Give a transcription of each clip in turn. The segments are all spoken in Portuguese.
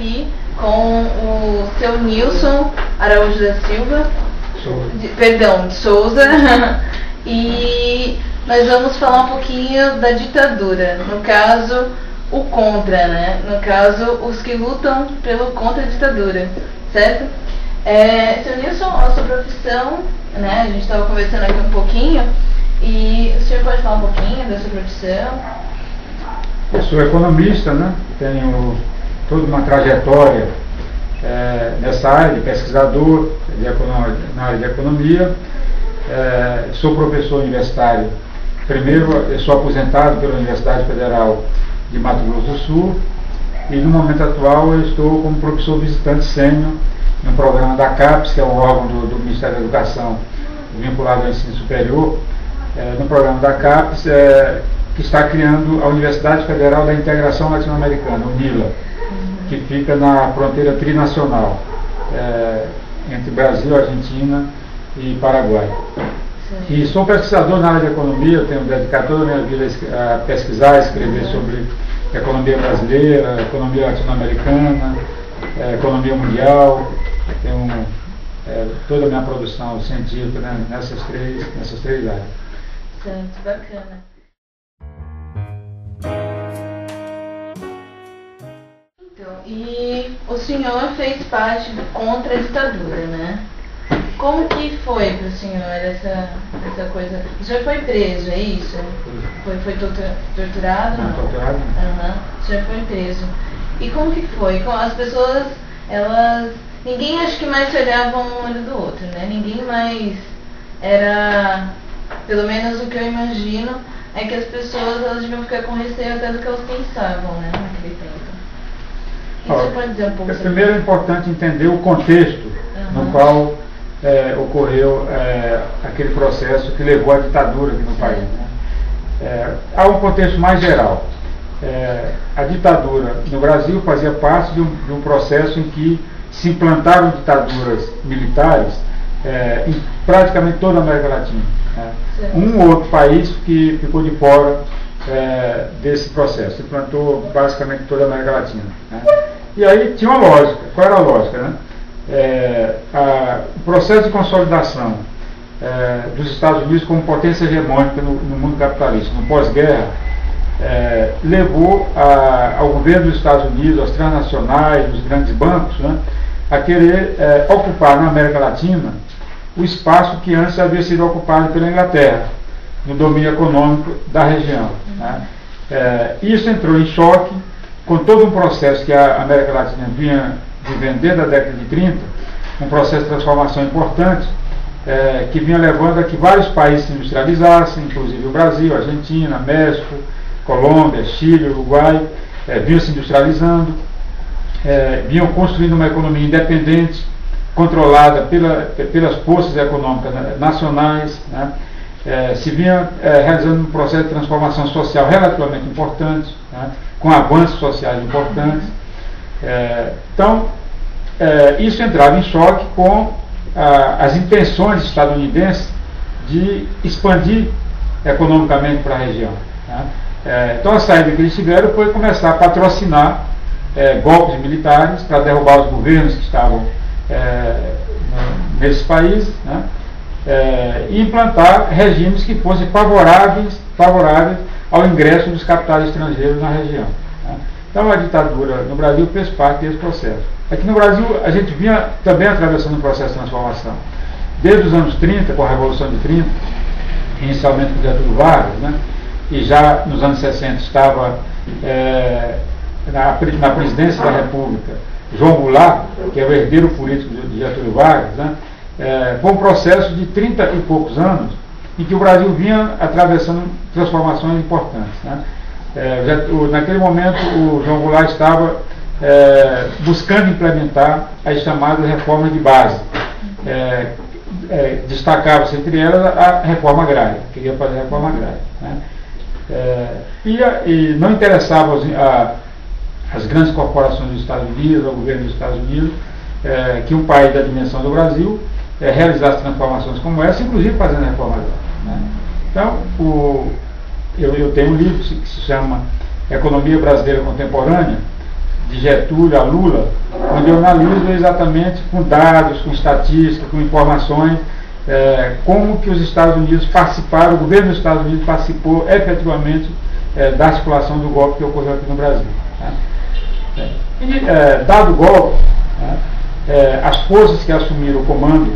aqui com o seu Nilson Araújo da Silva, de Souza, e nós vamos falar um pouquinho da ditadura, no caso, o contra, né? No caso, os que lutam pelo contra a ditadura, certo? Seu Nilson, a sua profissão, né? A gente estava conversando aqui um pouquinho, e o senhor pode falar um pouquinho da sua profissão? Eu sou economista, né? Tenho toda uma trajetória nessa área de pesquisador na área de economia. Sou professor universitário. Primeiro, eu sou aposentado pela Universidade Federal de Mato Grosso do Sul e no momento atual eu estou como professor visitante sênior no programa da CAPES, que é um órgão do Ministério da Educação vinculado ao ensino superior, no programa da CAPES, que está criando a Universidade Federal da Integração Latino-Americana, UNILA, que fica na fronteira trinacional entre Brasil, Argentina e Paraguai. E sou pesquisador na área de economia, tenho dedicado toda a minha vida a pesquisar, a escrever sobre economia brasileira, economia latino-americana, economia mundial. Tenho toda a minha produção científica, né, nessas três áreas. Certo, bacana. Então, e o senhor fez parte contra a ditadura, né? Como que foi para o senhor essa coisa? O senhor foi preso, é isso? Foi torturado? Não, torturado não. Uhum. O senhor foi preso. E como que foi? As pessoas, ninguém acho que mais se olhava um olho do outro, né? Ninguém mais era, pelo menos o que eu imagino, é que as pessoas elas deviam ficar com receio até do que elas pensavam, né, naquele tempo. E você pode dizer um pouco sobre primeiro é importante entender o contexto no qual ocorreu aquele processo que levou à ditadura aqui no país. Né? Há um contexto mais geral. A ditadura no Brasil fazia parte de um processo em que se implantaram ditaduras militares em praticamente toda a América Latina. Né? Um ou outro país que ficou de fora desse processo, implantou basicamente toda a América Latina. Né? E aí tinha uma lógica. Qual era a lógica? Né? O processo de consolidação dos Estados Unidos como potência hegemônica no mundo capitalista, no pós-guerra, levou ao governo dos Estados Unidos, aos transnacionais, os grandes bancos, né, a querer ocupar na América Latina o espaço que antes havia sido ocupado pela Inglaterra, no domínio econômico da região. Né. Isso entrou em choque com todo um processo que a América Latina vinha vivendo desde a década de 30, um processo de transformação importante, que vinha levando a que vários países se industrializassem, inclusive o Brasil, Argentina, México, Colômbia, Chile, Uruguai, vinham se industrializando, vinham construindo uma economia independente, controlada pelas forças econômicas nacionais, né? Se vinha realizando um processo de transformação social relativamente importante, né? Com avanços sociais importantes. Então, isso entrava em choque com as intenções estadunidenses de expandir economicamente para a região. Né? Então, a saída que eles tiveram foi começar a patrocinar golpes militares para derrubar os governos que estavam nesses países, né? E implantar regimes que fossem favoráveis ao ingresso dos capitais estrangeiros na região. Né? Então a ditadura no Brasil fez parte desse processo. Aqui no Brasil a gente vinha também atravessando um processo de transformação. Desde os anos 30, com a Revolução de 30, inicialmente com Getúlio Vargas, né? E já nos anos 60 estava na presidência da República João Goulart, que é o herdeiro político de Getúlio Vargas, né? Foi um processo de 30 e poucos anos em que o Brasil vinha atravessando transformações importantes. Né? Naquele momento, o João Goulart estava buscando implementar as chamadas reformas de base. Destacava-se entre elas a reforma agrária, queria fazer a reforma agrária. Né? E não interessava as grandes corporações dos Estados Unidos, ao governo dos Estados Unidos, que um país da dimensão do Brasil realizasse transformações como essa, inclusive fazendo a reforma agrária. Né? Então, eu tenho um livro que se chama Economia Brasileira Contemporânea, de Getúlio a Lula, onde eu analiso exatamente com dados, com estatísticas, com informações, como que os Estados Unidos participaram, o governo dos Estados Unidos participou efetivamente da articulação do golpe que ocorreu aqui no Brasil. Tá? E, dado o golpe, as forças que assumiram o comando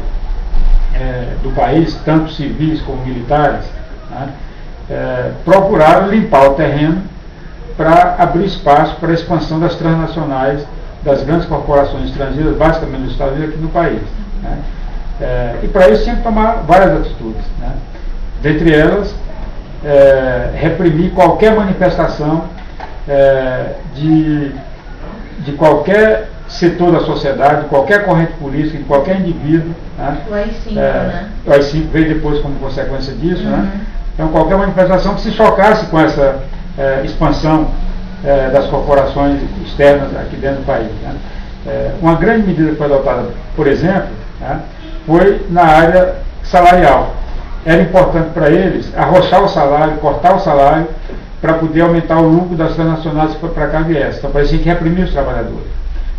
do país, tanto civis como militares, procuraram limpar o terreno para abrir espaço para a expansão das transnacionais, das grandes corporações estrangeiras, basicamente dos Estados Unidos, aqui no país. E para isso tinha que tomar várias atitudes. Dentre elas, reprimir qualquer manifestação de qualquer setor da sociedade, de qualquer corrente política, de qualquer indivíduo. O AI-5, né? O AI-5 veio depois como consequência disso. Então, qualquer manifestação que se chocasse com essa expansão das corporações externas aqui dentro do país. Uma grande medida que foi adotada, por exemplo, foi na área salarial. Era importante para eles arrochar o salário, cortar o salário, para poder aumentar o lucro das transnacionais para cá viesse. Então, parecia que reprimir os trabalhadores,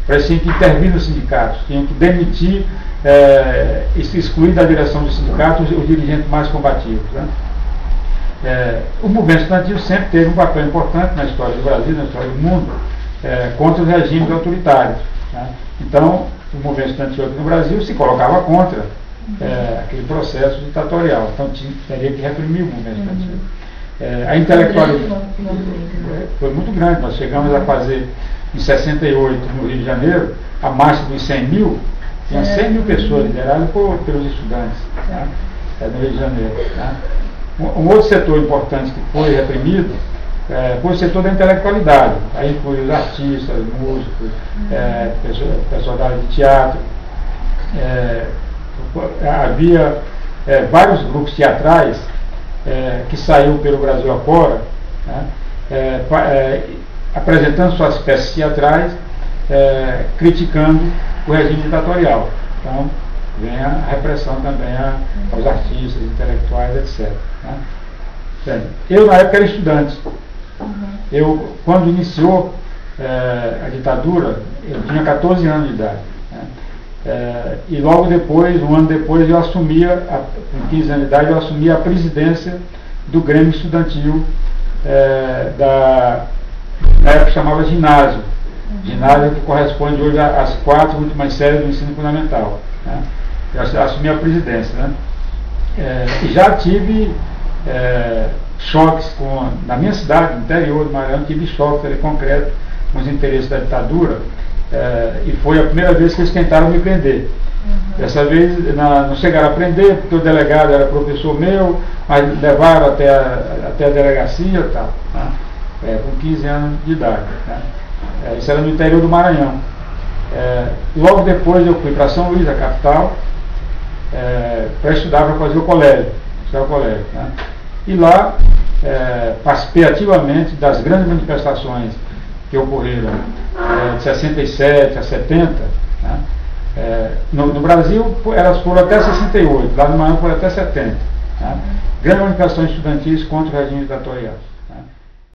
parecia que intervir nos sindicatos, tinham que demitir, excluir da direção dos sindicatos os dirigentes mais combativos. O movimento estudantil sempre teve um papel importante na história do Brasil, na história do mundo, contra os regimes autoritários. Então, o movimento estudantil aqui no Brasil se colocava contra aquele processo ditatorial. Então, teria que reprimir o movimento estudantil. A intelectualidade foi muito grande. Nós chegamos a fazer, em 68, no Rio de Janeiro, a marcha dos 100 mil. Tinha 100 mil pessoas lideradas pelos estudantes, no Rio de Janeiro. Um outro setor importante que foi reprimido foi o setor da intelectualidade. Aí inclui os artistas, músicos, pessoal da área de teatro. Havia vários grupos teatrais que saíram pelo Brasil afora, apresentando suas peças teatrais, criticando o regime ditatorial. Então, vem a repressão também aos artistas, intelectuais, etc. Eu, na época, era estudante. Eu, quando iniciou a ditadura, eu tinha 14 anos de idade. E logo depois, um ano depois, eu assumia, com 15 anos de idade, eu assumia a presidência do Grêmio Estudantil, na época chamava ginásio. Ginásio que corresponde hoje às 4 últimas séries do ensino fundamental. Eu assumi a presidência. E já tive choques na minha cidade, no interior do Maranhão, tive choques ali concretos com os interesses da ditadura, e foi a primeira vez que eles tentaram me prender. Dessa vez não chegaram a prender, porque o delegado era professor meu, mas levaram até a delegacia e tal, com 15 anos de idade. Isso era no interior do Maranhão. Logo depois eu fui para São Luís, a capital, para estudar, para fazer o colégio. E lá participei ativamente das grandes manifestações que ocorreram de 67 a 70. No Brasil elas foram até 68, lá no Maranhão foram até 70. Grandes manifestações estudantis contra o regime ditatorial.